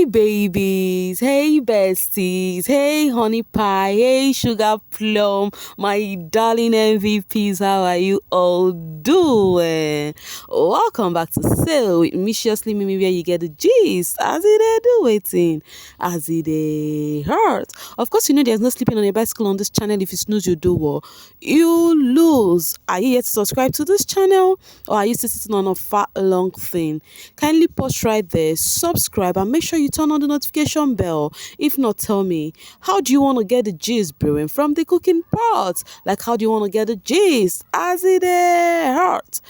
babies, hey besties, hey honey pie, hey sugar plum, my darling MVPs, how are you all doing? Welcome back to Sail with Miciously Mimi, where you get the gist as it do waiting, as it hurt. Of course, you know there's no sleeping on a bicycle on this channel. If you snooze, you do what? You lose. Are you yet to subscribe to this channel, or are you still sitting on a fat long thing? Kindly pause right there, subscribe, and make sure you turn on the notification bell. If not, tell me, how do you want to get the gist brewing from the cooking pot? Like, how do you want to get the gist as it hurt?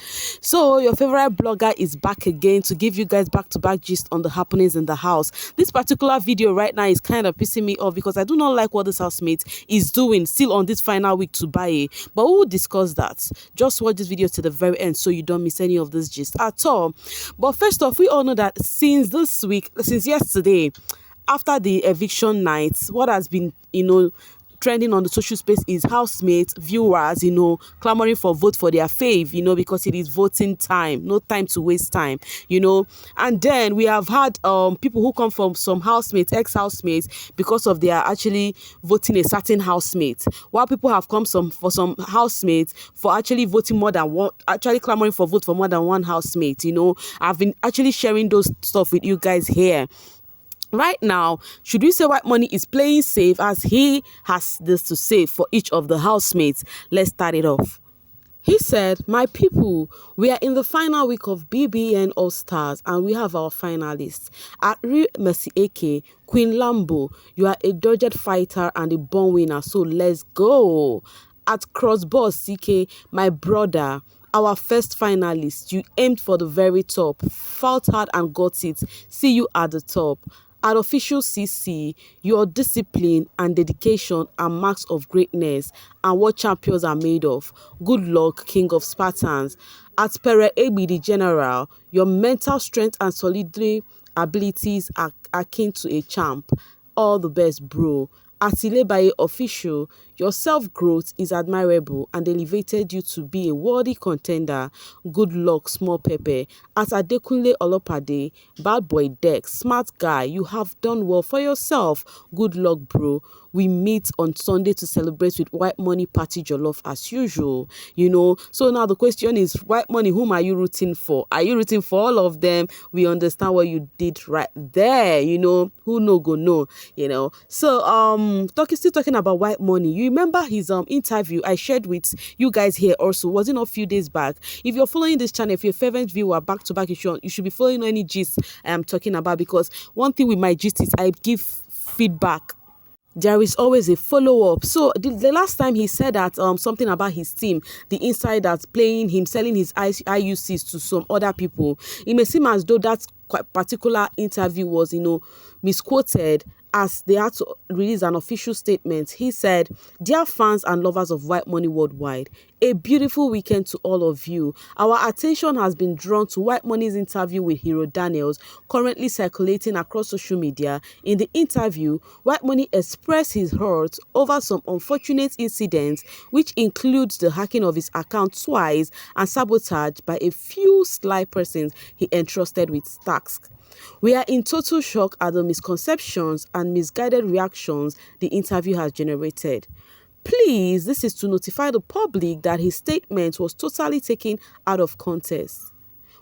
So your favorite blogger is back again to give you guys back-to-back gist on the happenings in the house. This particular video right now is kind of pissing me off because I do not like what this housemate is doing still on this final week to buy it. But we will discuss that. Just watch this video to the very end so you don't miss any of this gist at all. But first off, we all know that since yesterday, after the eviction night, what has been, trending on the social space is housemate viewers, clamoring for vote for their fave, because it is voting time, no time to waste time, and then we have had people who come from some housemates, ex-housemates, because of they are actually voting a certain housemate, while people have come for some housemates for actually voting more than one, actually clamoring for vote for more than one housemate. I've been actually sharing those stuff with you guys here. Right now, should we say White Money is playing safe as he has this to say for each of the housemates? Let's start it off. He said, "My people, we are in the final week of BBN All Stars and we have our finalists. At Real Mercy AK, Queen Lambo, you are a dogged fighter and a born winner, so let's go. At Crossbow CK, my brother, our first finalist, you aimed for the very top, fought hard and got it. See you at the top. At Official CC, your discipline and dedication are marks of greatness and what champions are made of. Good luck, King of Spartans. At Pere ABD General, your mental strength and solidary abilities are akin to a champ. All the best, bro. At Ilebaye Official, your self-growth is admirable and elevated you to be a worthy contender. Good luck, Small Pepper. At Adekunle Olopade, Bad Boy Dex, smart guy, you have done well for yourself. Good luck, bro. We meet on Sunday to celebrate with White Money Party Jollof as usual. So now the question is, White Money, whom are you rooting for? Are you rooting for all of them? We understand what you did right there. Who no go no. So still talking about White Money. You remember his interview I shared with you guys here also, wasn't a few days back? If you're following this channel, if you're a fervent viewer back to back, you should be following any gist I am talking about, because one thing with my gist is I give feedback. There is always a follow-up. So the last time he said that something about his team, the insiders playing him, selling his IUCs to some other people, it may seem as though that particular interview was, misquoted, as they had to release an official statement. He said, "Dear fans and lovers of White Money worldwide, a beautiful weekend to all of you. Our attention has been drawn to White Money's interview with Hero Daniels, currently circulating across social media. In the interview, White Money expressed his hurt over some unfortunate incidents, which includes the hacking of his account twice and sabotage by a few sly persons he entrusted with tasks. We are in total shock at the misconceptions and misguided reactions the interview has generated. Please, this is to notify the public that his statement was totally taken out of context.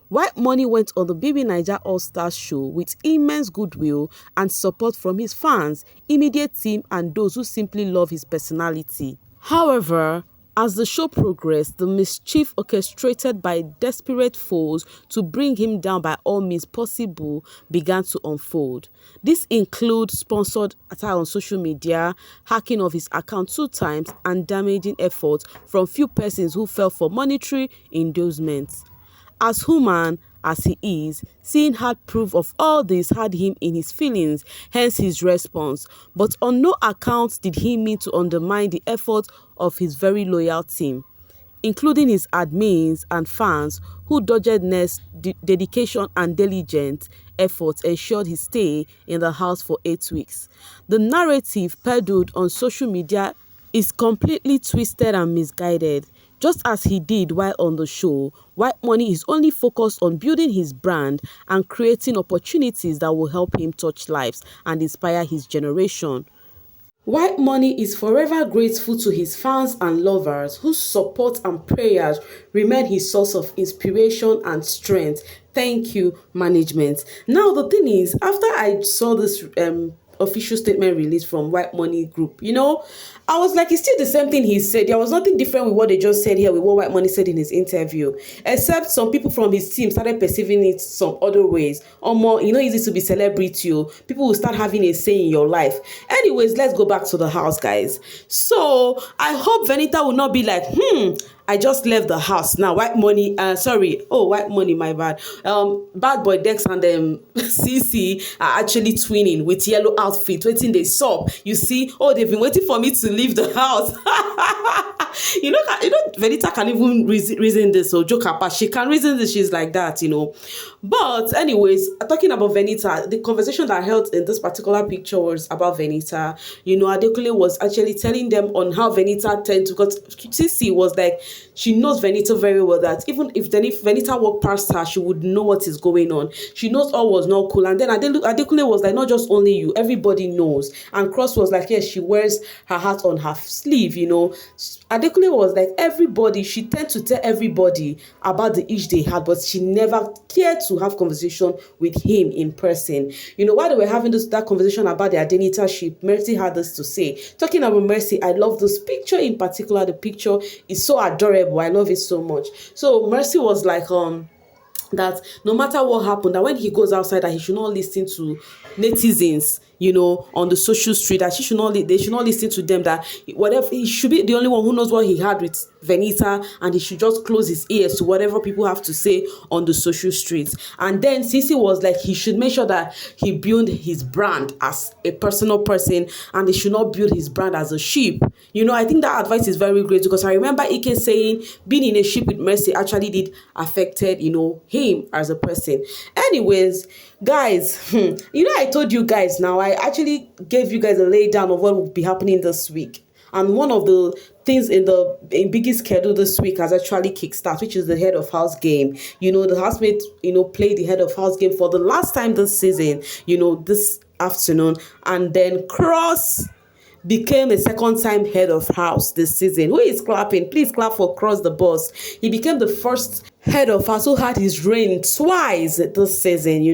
White Money went on the bbnaija All-Stars show with immense goodwill and support from his fans, immediate team, and those who simply love his personality. However, as the show progressed, the mischief orchestrated by desperate foes to bring him down by all means possible began to unfold. This includes sponsored attack on social media, hacking of his account 2 times, and damaging efforts from few persons who fell for monetary endorsements. As human as he is, seeing hard proof of all this had him in his feelings, hence his response. But on no account did he mean to undermine the efforts of his very loyal team, including his admins and fans whose doggedness, dedication and diligent efforts ensured his stay in the house for 8 weeks. The narrative peddled on social media is completely twisted and misguided. Just as he did while on the show, White Money is only focused on building his brand and creating opportunities that will help him touch lives and inspire his generation. White Money is forever grateful to his fans and lovers whose support and prayers remain his source of inspiration and strength. Thank you, management. Now, the thing is, after I saw this official statement released from White Money Group, I was like, it's still the same thing he said. There was nothing different with what they just said here with what White Money said in his interview, except some people from his team started perceiving it some other ways. Or more, easy to be celebrity. People will start having a say in your life. Anyways, let's go back to the house, guys. So I hope Venita will not be like, I just left the house now. White Money, White Money, my bad. Bad Boy Dex and CC are actually twinning with yellow outfit, waiting they saw. You see, they've been waiting for me to leave the house. Venita can even reason this, or joke apart. She can reason this, she's like that, But anyways, talking about Venita, the conversation that I held in this particular picture was about Venita. Adekunle was actually telling them on how Venita tend to, because CC was like, she knows Venita very well, that even if Venita walked past her, she would know what is going on. She knows all was not cool. And then Adekunle was like, not just only you, everybody knows. And Cross was like, yes, she wears her heart on her sleeve, Adekunle was like, everybody, she tend to tell everybody about the issue they had, but she never cared to have conversation with him in person. While they were having that conversation about their identity, Mercy had this to say. Talking about Mercy, I love this picture in particular. The picture is so adorable. I love it so much. So Mercy was like, that no matter what happened, that when he goes outside, that he should not listen to netizens, on the social street, that they should not listen to them, that whatever, he should be the only one who knows what he had with Venita, and he should just close his ears to whatever people have to say on the social streets. And then Sisi was like, he should make sure that he build his brand as a personal person, and he should not build his brand as a sheep. I think that advice is very great, because I remember Ike saying being in a ship with Mercy actually did affected, him as a person. Anyways, guys, I told you guys now, I actually gave you guys a lay down of what will be happening this week. And one of the things in Biggie's schedule this week has actually kickstart, which is the head of house game. The housemate, played the head of house game for the last time this season, this afternoon. And then Cross became a second-time head of house this season. Who is clapping? Please clap for Cross the boss. He became the first head of house who had his reign twice this season. He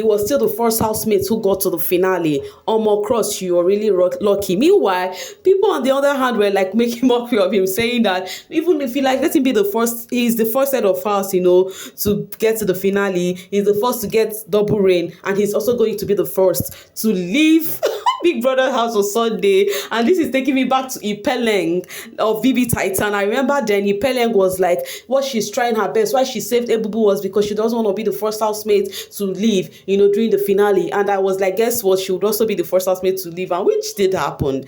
was still the first housemate who got to the finale. Omo Cross, you are really lucky. Meanwhile, people on the other hand were like making mockery of him, saying that even if he let him be the first, he's the first head of house, to get to the finale. He's the first to get double reign, and he's also going to be the first to leave Big Brother house on Sunday. And this is taking me back to Ipeleng of VB Titan. I remember then Ipeleng was like, what she's trying her best. Why she saved Ebubu was because she doesn't want to be the first housemate to leave, during the finale. And I was like, guess what? She would also be the first housemate to leave, and which did happen,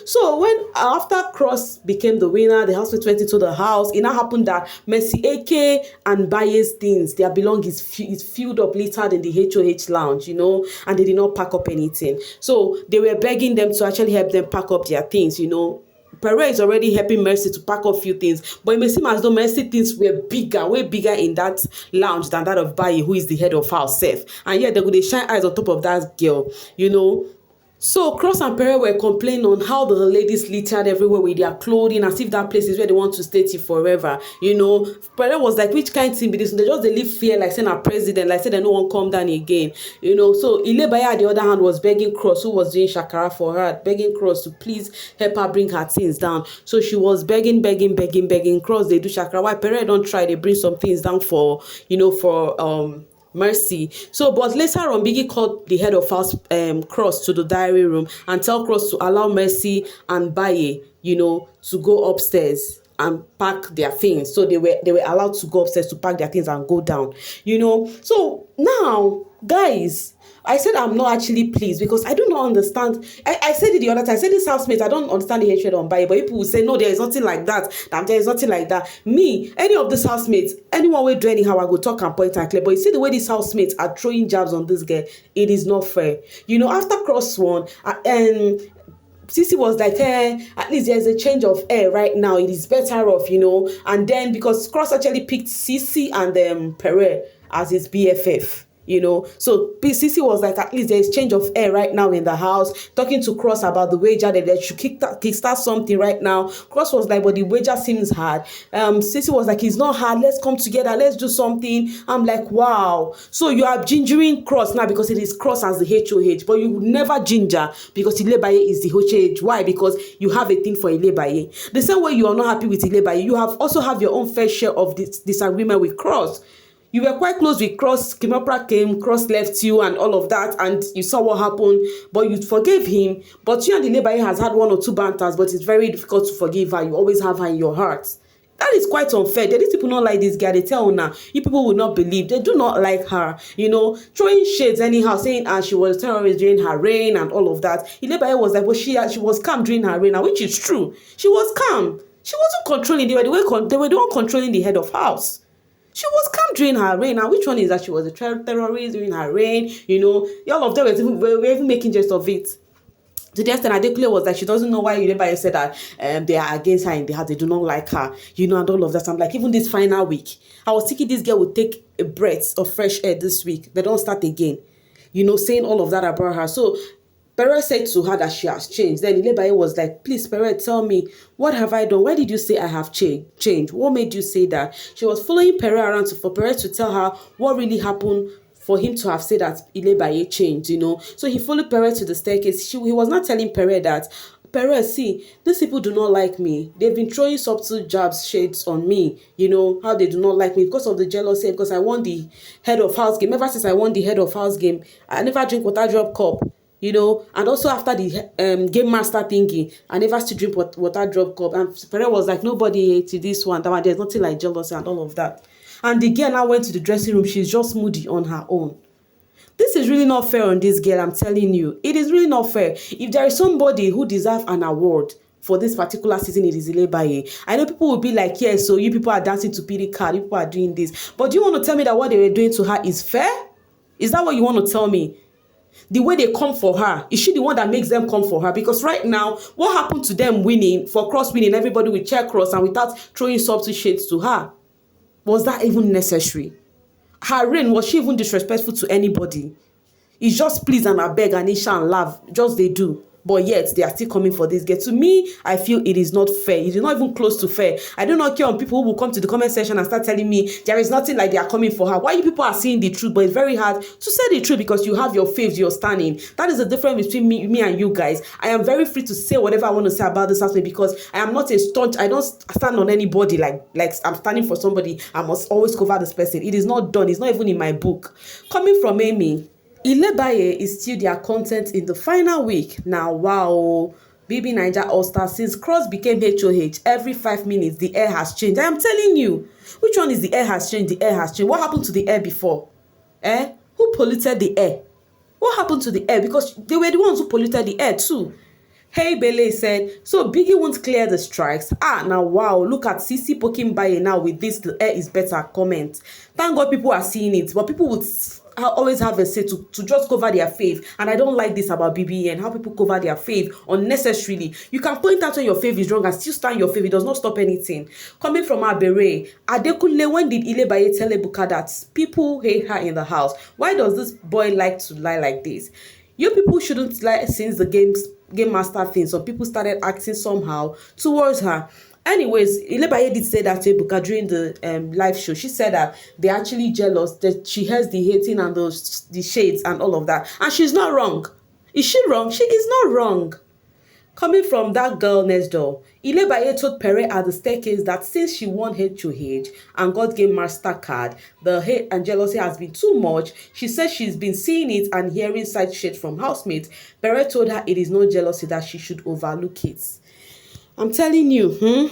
So when after Cross became the winner, the housemate went into the house. It now happened that Mercy AK and Baye's things, their belongings is filled up, littered in the HOH lounge, and they did not pack up anything. So they were begging them to actually help them pack up their things, Pere is already helping Mercy to pack up a few things, but it may seem as though Mercy things were bigger, way bigger in that lounge than that of Baye, who is the head of house self. And yet they shine eyes on top of that girl, So Cross and Pere were complaining on how the ladies littered everywhere with their clothing, as if that place is where they want to stay till forever. Pere was like, which kind of thing be this? They just live fear, like saying a president, like said they no one come down again. So Ilebaye on the other hand was begging Cross, who was doing shakara for her, begging Cross to please help her bring her things down. So she was begging Cross, they do shakara. Why Pere don't try, they bring some things down for Mercy. So, but later on, Biggie called the head of house, Cross, to the diary room and tell Cross to allow Mercy and Baye, to go upstairs and pack their things. So they were allowed to go upstairs to pack their things and go down. So now, guys, I said I'm not actually pleased because I do not understand. I said it the other time. I said this housemate, I don't understand the hatred on Baye, but people will say, no, there is nothing like that. There is nothing like that. Me, any of these housemates, anyone will do anyhow, I go talk and point and clear. But you see the way these housemates are throwing jabs on this girl, it is not fair. After Cross won, and Sisi was like, at least there's a change of air right now. It is better off, And then because Cross actually picked Sisi and Pere as his BFF. So Sisi was like, at least there's change of air right now in the house, talking to Cross about the wager that they should kickstart something right now. Cross was like, but the wager seems hard. Sisi was like, it's not hard, let's come together, let's do something. I'm like, wow. So you are gingering Cross now because it is Cross as the HOH, but you would never ginger because Ilebaye is the HOH. Why? Because you have a thing for Ilebaye. The same way you are not happy with Ilebaye, you also have your own fair share of this disagreement with Cross. You were quite close with Cross. Kimopra came, Cross left you and all of that, and you saw what happened, but you forgave him. But you and Ilebaye has had one or two banters, but it's very difficult to forgive her. You always have her in your heart. That is quite unfair. These people don't like this girl. They tell her now. You people will not believe. They do not like her. Throwing shades anyhow, saying she was a terrorist during her reign and all of that. Ilebaye was like, well, she was calm during her reign, which is true. She was calm. She wasn't controlling. They were the one controlling the head of house. She was calm during her reign. Now, which one is that she was a terrorist during her reign? All of them were even making jest of it. To the extent Adekunle was like, she doesn't know why Ilebaye said that they are against her in the house, they do not like her, and all of that. I'm like, even this final week, I was thinking this girl would take a breath of fresh air this week. They don't start again, saying all of that about her. So Pere said to her that she has changed. Then Ilebaye was like, please, Pere, tell me, what have I done? Why did you say I have changed? What made you say that? She was following Pere around for Pere to tell her what really happened for him to have said that Ilebaye changed, So he followed Pere to the staircase. He was not telling Pere that, Pere, see, these people do not like me. They've been throwing subtle jabs, shades on me, how they do not like me because of the jealousy, because I won the head of house game. Ever since I won the head of house game, I never drink water drop cup. And also after the game master thingy, I never still drink water drop cup. And Pere was like, nobody hated this one. There's nothing like jealousy and all of that. And the girl now went to the dressing room. She's just moody on her own. This is really not fair on this girl, I'm telling you. It is really not fair. If there is somebody who deserves an award for this particular season, it is Ilebaye. I know people will be like, yes, so you people are dancing to PD card, you people are doing this. But do you want to tell me that what they were doing to her is fair? Is that what you want to tell me? The way they come for her, is she the one that makes them come for her? Because right now, what happened to them winning, for Cross winning, everybody will cheer Cross and without throwing subtle shades to her? Was that even necessary? Her reign, was she even disrespectful to anybody? It's just please and I beg and Isha and laugh. Just they do. But yet, they are still coming for this girl. To me, I feel it is not fair. It is not even close to fair. I do not care on people who will come to the comment section and start telling me there is nothing like they are coming for her. Why you people are seeing the truth? But it's very hard to say the truth because you have your faith, you're standing. That is the difference between me and you guys. I am very free to say whatever I want to say about this housemate because I am not a staunch. I don't stand on anybody like I'm standing for somebody. I must always cover this person. It is not done. It's not even in my book. Coming from Amy, Ilebaye is still their content in the final week. Now, wow, bbnaija All-Star, since Cross became HOH, every 5 minutes, the air has changed. I am telling you, which one is the air has changed? The air has changed. What happened to the air before? Who polluted the air? What happened to the air? Because they were the ones who polluted the air too. Hey Bele said, so Biggie won't clear the strikes. Now wow, look at Sisi poking Baye now with this, the air is better comment. Thank God people are seeing it, but people would always have a say to just cover their faith. And I don't like this about BBN, how people cover their faith unnecessarily. You can point out when your faith is wrong and still stand your faith. It does not stop anything. Coming from Abere, Adekunle, when did Ilebaye tell Ebuka that people hate her in the house? Why does this boy like to lie like this? You people shouldn't lie since the game master thing. Some people started acting somehow towards her. Anyways, Ilebaye did say that to Ebuka during the live show. She said that they're actually jealous, that she has the hating and the shades and all of that. And she's not wrong. Is she wrong? She is not wrong. Coming from that girl next door, Ilebaye told Pere at the staircase that since she won HOH and got game master card, the hate and jealousy has been too much. She said she's been seeing it and hearing side shit from housemates. Pere told her it is not jealousy, that she should overlook it. I'm telling you,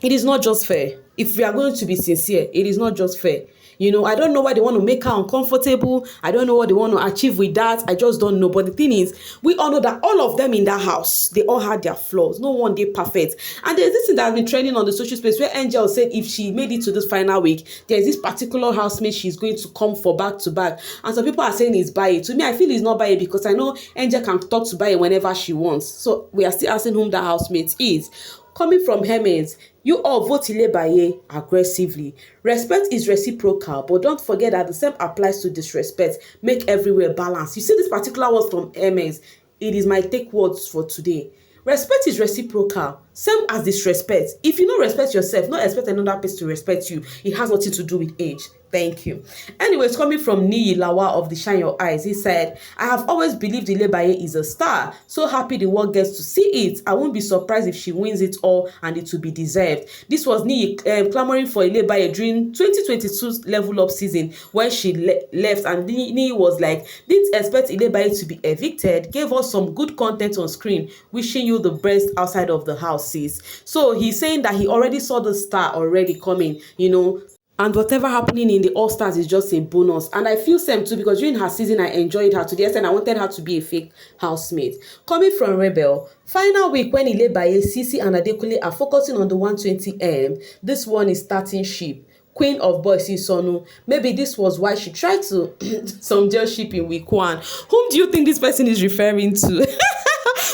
it is not just fair. If we are going to be sincere, it is not just fair. You know, I don't know why they want to make her uncomfortable. I don't know what they want to achieve with that. I just don't know. But the thing is, we all know that all of them in that house, they all had their flaws. No one did perfect. And there's this thing that has been trending on the social space where Angel said if she made it to this final week, there's this particular housemate she's going to come for back to back. And some people are saying it's Baye. To me, I feel it's not Baye because I know Angel can talk to Baye whenever she wants. So we are still asking whom that housemate is. Coming from Hermes, you all vote Ilebaye aggressively. Respect is reciprocal, but don't forget that the same applies to disrespect. Make everywhere balanced. You see this particular word from Hermes, it is my take words for today. Respect is reciprocal, same as disrespect. If you don't respect yourself, not expect another person to respect you. It has nothing to do with age. Thank you. Anyways, coming from Niyi Lawa of the Shine Your Eyes, he said, I have always believed Ilebaye is a star. So happy the world gets to see it. I won't be surprised if she wins it all and it will be deserved. This was Niyi clamoring for Ilebaye during 2022's Level Up season when she left, and Niyi was like, didn't expect Ilebaye to be evicted, gave us some good content on screen, wishing you the best outside of the house, sis. So he's saying that he already saw the star already coming, you know, and whatever happening in the All Stars is just a bonus. And I feel same too because during her season, I enjoyed her to the extent I wanted her to be a fake housemate. Coming from Rebel, final week when Ilebaye, Sisi and Adekunle are focusing on the 120M, this one is starting ship. Queen of Boys Sonu. Maybe this was why she tried to some jail ship in week 1. Whom do you think this person is referring to?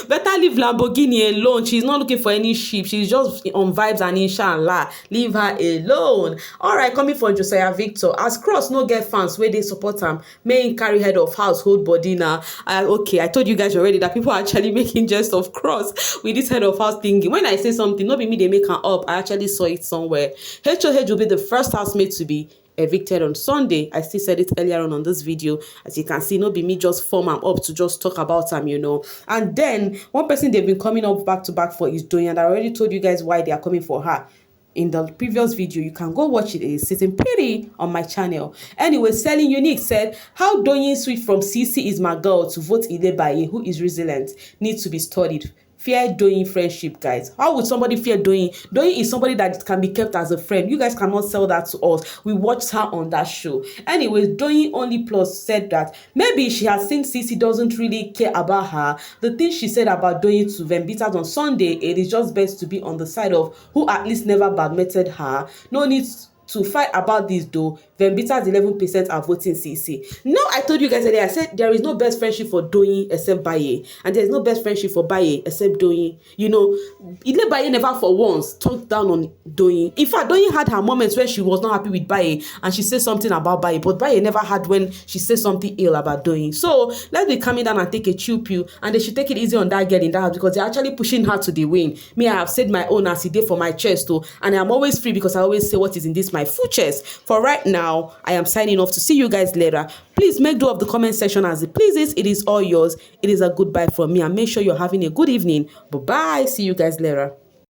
Better leave Lamborghini alone. She's not looking for any ship. She's just on vibes and inshallah. Leave her alone. Alright, coming from Josiah Victor. As Cross no get fans where they support him, main carry head of household body now. Okay, I told you guys already that people are actually making jest of Cross with this head of house thingy. When I say something, not be me they make her up. I actually saw it somewhere. HOH will be the first housemate to be evicted on Sunday. I still said it earlier on this video. As you can see, no be me just form am up to just talk about them, you know. And then one person they've been coming up back to back for is Doyin, and I already told you guys why they are coming for her in the previous video. You can go watch it. It is sitting pretty on my channel. Anyway, Selling Unique said, how Doyin switch from CC is my girl to vote Ilebaye, who is resilient, needs to be studied. Fear Doyin friendship, guys. How would somebody fear Doyin? Doyin is somebody that can be kept as a friend. You guys cannot sell that to us. We watched her on that show. Anyways, Doyin Only Plus said that maybe she has seen Sisi doesn't really care about her. The thing she said about Doyin to Vembitas on Sunday, it is just best to be on the side of who at least never badminted her. No need to fight about this though. Vembitas 11% are voting CC. No, I told you guys earlier, I said there is no best friendship for Doyin except Baye, and there is no best friendship for Baye except Doyin. You know, Ilebaye never for once talked down on Doyin. In fact, Doyin had her moments where she was not happy with Baye and she said something about Baye, but Baye never had when she said something ill about Doyin. So let's be coming down and take a chill pill, and they should take it easy on that girl in that house because they're actually pushing her to the win. Me, I have said my own as it did for my chest too, and I'm always free because I always say what is in this my full chest. For right now, I am signing off. To see you guys later. Please make do of the comment section as it pleases. It is all yours. It is a goodbye from me, and make sure you're having a good evening. Bye bye. See you guys later.